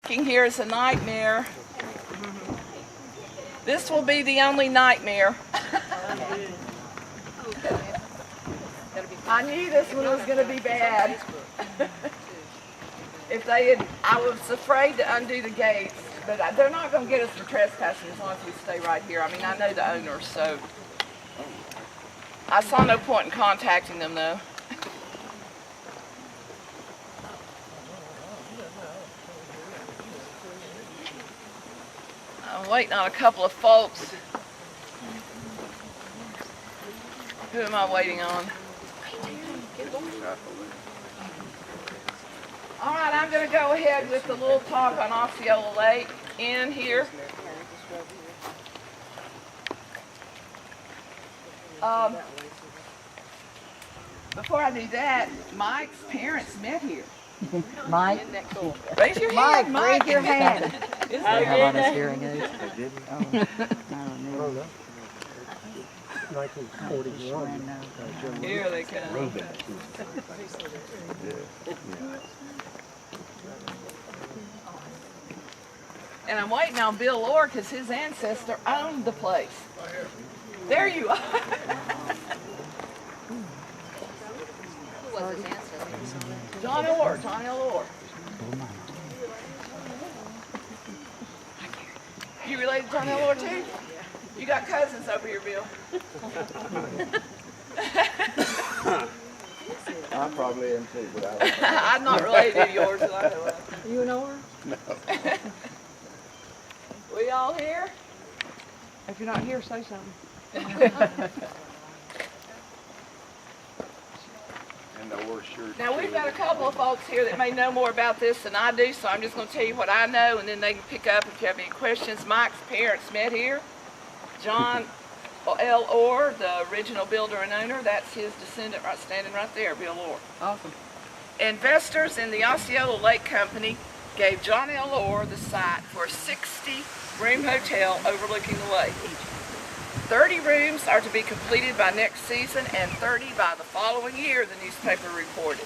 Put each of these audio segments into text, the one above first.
Here is a nightmare. This will be the only nightmare. I knew this one was going to be bad. If they had, I was afraid to undo the gates, but they're not going to get us for trespassing as long as we stay right here. I mean, I know the owner, so I saw no point in contacting them, though. I'm waiting on a couple of folks. Who am I waiting on? All right, I'm going to go ahead with the little talk on Osceola Lake in here. Before I do that, Mike's parents met here. Mike? Raise your hand, Mike. Raise your hand. They have on his hearing aids. I don't know. 1941. Here they come. And I'm waiting on Bill Orr because his ancestor owned the place. There you are. Who was his ancestor? John Orr, John L. Orr. You related to John L. Orr too? You got cousins over here, Bill. I probably am too, but I'm not related to yours. So I know that. You an Orr? No. We all here? If you're not here, say something. And the Orr shirt. Now we've got a couple of folks here that may know more about this than I do, so I'm just going to tell you what I know, and then they can pick up if you have any questions. Mike's parents met here. John L. Orr, the original builder and owner, that's his descendant right standing right there, Bill Orr. Awesome. Investors in the Osceola Lake Company gave John L. Orr the site for a 60-room hotel overlooking the lake. 30 rooms are to be completed by next season and 30 by the following year, the newspaper reported.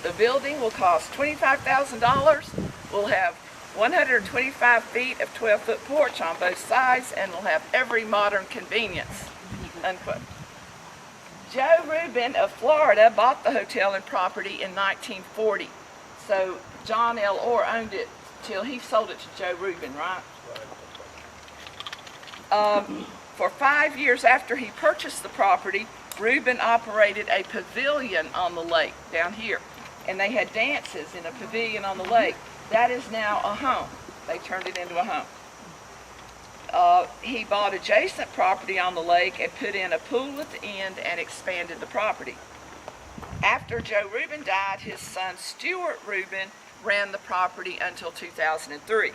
The building will cost $25,000, will have 125 feet of 12-foot porch on both sides, and will have every modern convenience, unquote. Joe Rubin of Florida bought the hotel and property in 1940. So John L. Orr owned it till he sold it to Joe Rubin, right? For 5 years after he purchased the property, Rubin operated a pavilion on the lake down here. And they had dances in a pavilion on the lake. That is now a home. They turned it into a home. He bought adjacent property on the lake and put in a pool at the end and expanded the property. After Joe Rubin died, his son Stuart Rubin ran the property until 2003.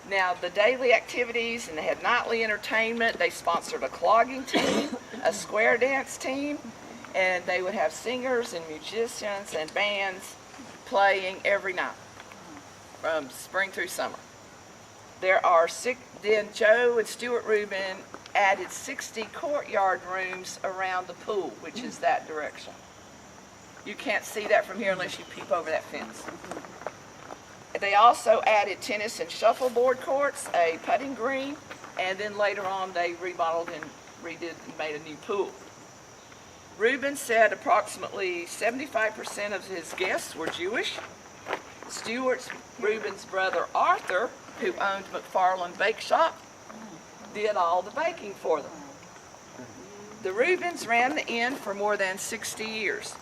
Now, the daily activities, and they had nightly entertainment. They sponsored a clogging team, a square dance team, and they would have singers and musicians and bands playing every night from spring through summer. Then Joe and Stuart Rubin added 60 courtyard rooms around the pool, which is that direction. You can't see that from here unless you peep over that fence. They also added tennis and shuffleboard courts, a putting green, and then later on they remodeled and redid and made a new pool. Rubin said approximately 75% of his guests were Jewish. Rubin's brother Arthur, who owned McFarland Bake Shop, did all the baking for them. The Rubins ran the inn for more than 60 years.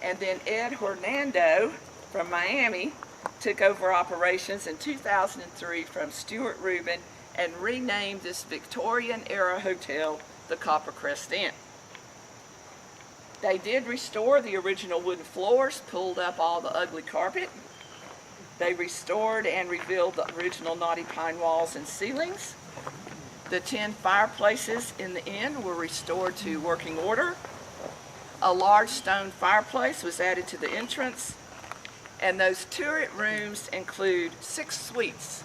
And then Ed Hernando from Miami took over operations in 2003 from Stuart Rubin and renamed this Victorian-era hotel the Coppercrest Inn. They did restore the original wooden floors, pulled up all the ugly carpet. They restored and rebuilt the original knotty pine walls and ceilings. The 10 fireplaces in the inn were restored to working order. A large stone fireplace was added to the entrance. And those turret rooms include 6 suites.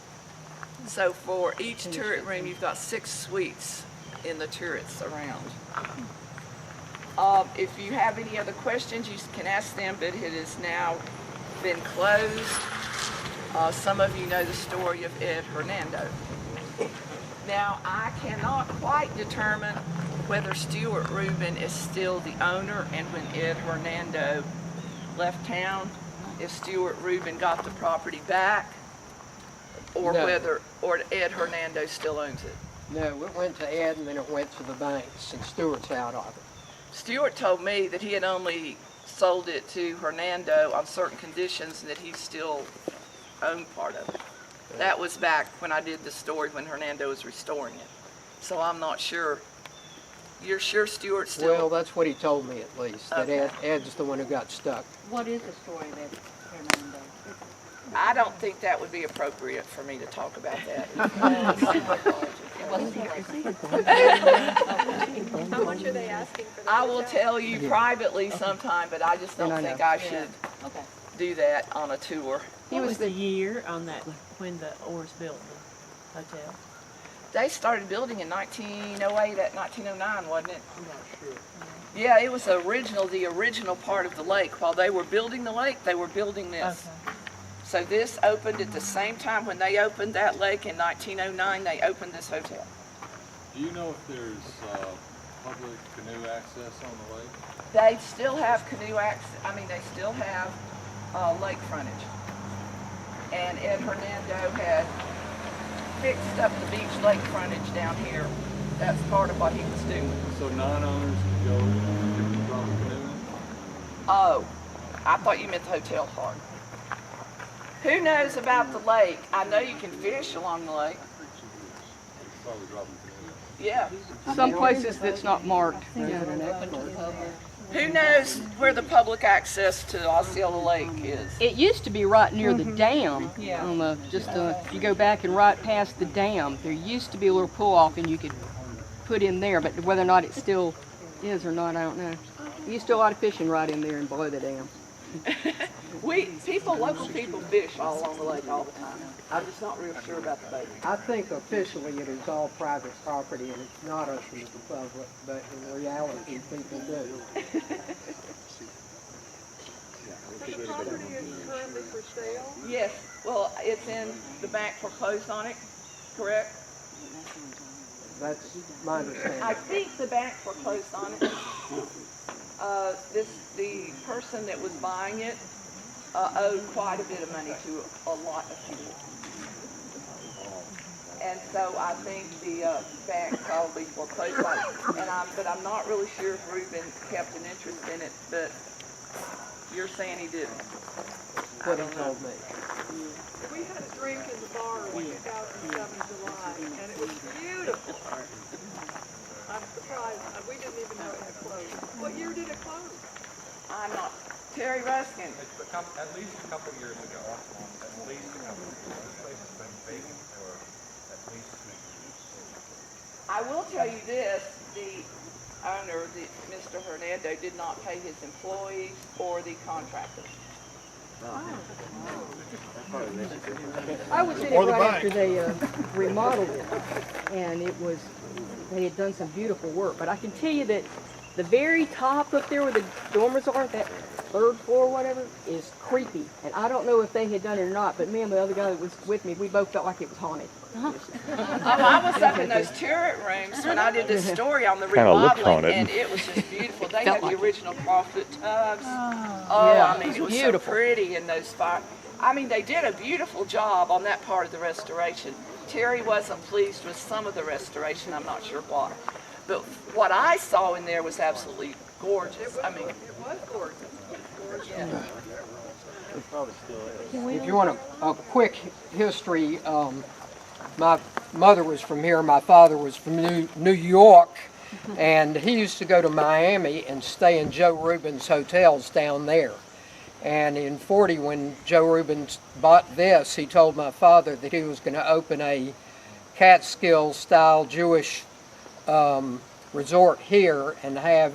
So for each turret room, you've got 6 suites in the turrets around. If you have any other questions, you can ask them, but it has now been closed. Some of you know the story of Ed Hernando. Now, I cannot quite determine whether Stuart Rubin is still the owner, and when Ed Hernando left town, if Stuart Rubin got the property back, or No. or Ed Hernando still owns it. No, it went to Ed and then it went to the banks, and Stewart's out of it. Stuart told me that he had only sold it to Hernando on certain conditions and that he still owned part of it. That was back when I did the story when Hernando was restoring it. So I'm not sure. You're sure Stuart still? Well, that's what he told me at least, that Okay. Ed's the one who got stuck. What is the story of Ed Hernando? I don't think that would be appropriate for me to talk about that. How much are they asking for that? I will tell you privately sometime, but I just don't I know. think I should Okay. do that on a tour. What was the year on that, when the Orrs built the hotel? They started building in 1908, at 1909, wasn't it? I'm not sure. Yeah, it was the original part of the lake. While they were building the lake, they were building this. Okay. So this opened at the same time when they opened that lake in 1909, they opened this hotel. Do you know if there's public canoe access on the lake? They still have canoe access, they still have lake frontage. And Ed Hernando had fixed up the beach lake frontage down here. That's part of what he was doing. So non-owners can go and drop a canoe in? Oh, I thought you meant the hotel part. Who knows about the lake? I know you can fish along the lake. Probably drop a canoe in. Yeah. Some places that's not marked. Who knows where the public access to Osceola Lake is? It used to be right near the dam. On the, if you go back and right past the dam, there used to be a little pull-off and you could put in there, but whether or not it still is or not, I don't know. There used to be a lot of fishing right in there and below the dam. Local people fish all along the lake all the time. I'm just not real sure about the boat. I think officially it is all private property and it's not open to the public, but in reality people do. The property is currently for sale? Yes, well, it's in, the bank foreclosed on it, correct? That's my understanding. I think the bank foreclosed on it. The person that was buying it owed quite a bit of money to a lot of people. And so I think the bank probably foreclosed on it. But I'm not really sure if Reuben kept an interest in it, but you're saying he didn't. What he told me. We had a drink in the bar in 2007 July, and it was beautiful. I'm surprised, we didn't even know it had closed. What year did it close? I'm not. Terry Ruskin. At least a couple years ago. At least a couple years ago. This place has been vacant for at least 2 years. I will tell you this, the owner, Mr. Hernando, did not pay his employees or the contractors. I was in it right after they remodeled it, and they had done some beautiful work. But I can tell you that the very top up there where the dormers are, that third floor, whatever, is creepy. And I don't know if they had done it or not, but me and the other guy that was with me, we both felt like it was haunted. I was up in those turret rooms when I did this story on the Kinda looked remodeling, haunted. and it was just beautiful. They had the original crawfoot tubs. Yeah, It was beautiful. so pretty in those spots. They did a beautiful job on that part of the restoration. Terry wasn't pleased with some of the restoration, I'm not sure why. But what I saw in there was absolutely gorgeous. It was gorgeous. Yeah. It probably still is. If you want a quick history, my mother was from here, my father was from New York, and he used to go to Miami and stay in Joe Rubin's hotels down there. And in '40, when Joe Rubin bought this, he told my father that he was going to open a Catskill-style Jewish resort here and have,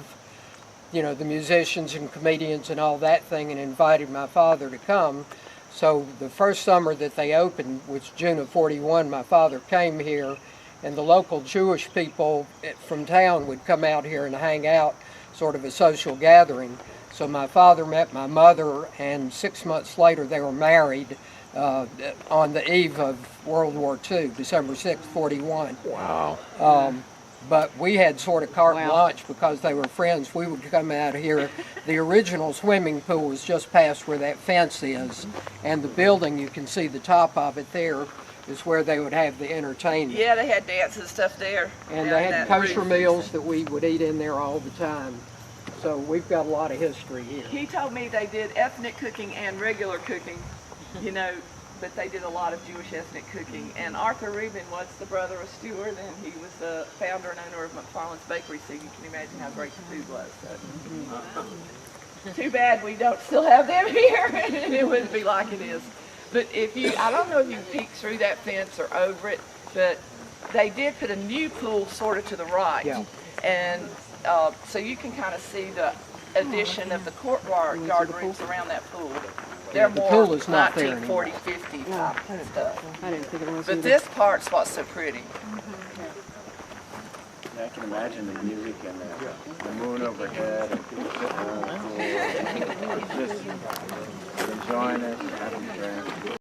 the musicians and comedians and all that thing, and invited my father to come. So the first summer that they opened, was June of '41, my father came here, and the local Jewish people from town would come out here and hang out, sort of a social gathering. So my father met my mother, and 6 months later they were married. on the eve of World War II, December 6, 41. Wow. But we had sort of carte Wow. blanche because they were friends. We would come out here. The original swimming pool was just past where that fence is, and the building, you can see the top of it there, is where they would have the entertainment. Yeah, they had dance and stuff there. And down they in had that kosher roof. meals that we would eat in there all the time. So we've got a lot of history here. He told me they did ethnic cooking and regular cooking, you know, but they did a lot of Jewish ethnic cooking. And Arthur Rubin was the brother of Stewart, and he was the founder and owner of McFarland's Bakery, so you can imagine how great the food was. So. Too bad we don't still have them here. It wouldn't be like it is. But if you, I don't know if you can peek through that fence or over it, but they did put a new pool sort of to the right. Yeah. And so you can kind of see the addition of the courtyard rooms around that pool. They're the more pool is not there 1940, 50 type stuff. I didn't think it was But either. this part's what's so pretty. I can imagine the music and the moon overhead and people sitting around the pool, just enjoying it, having a drink.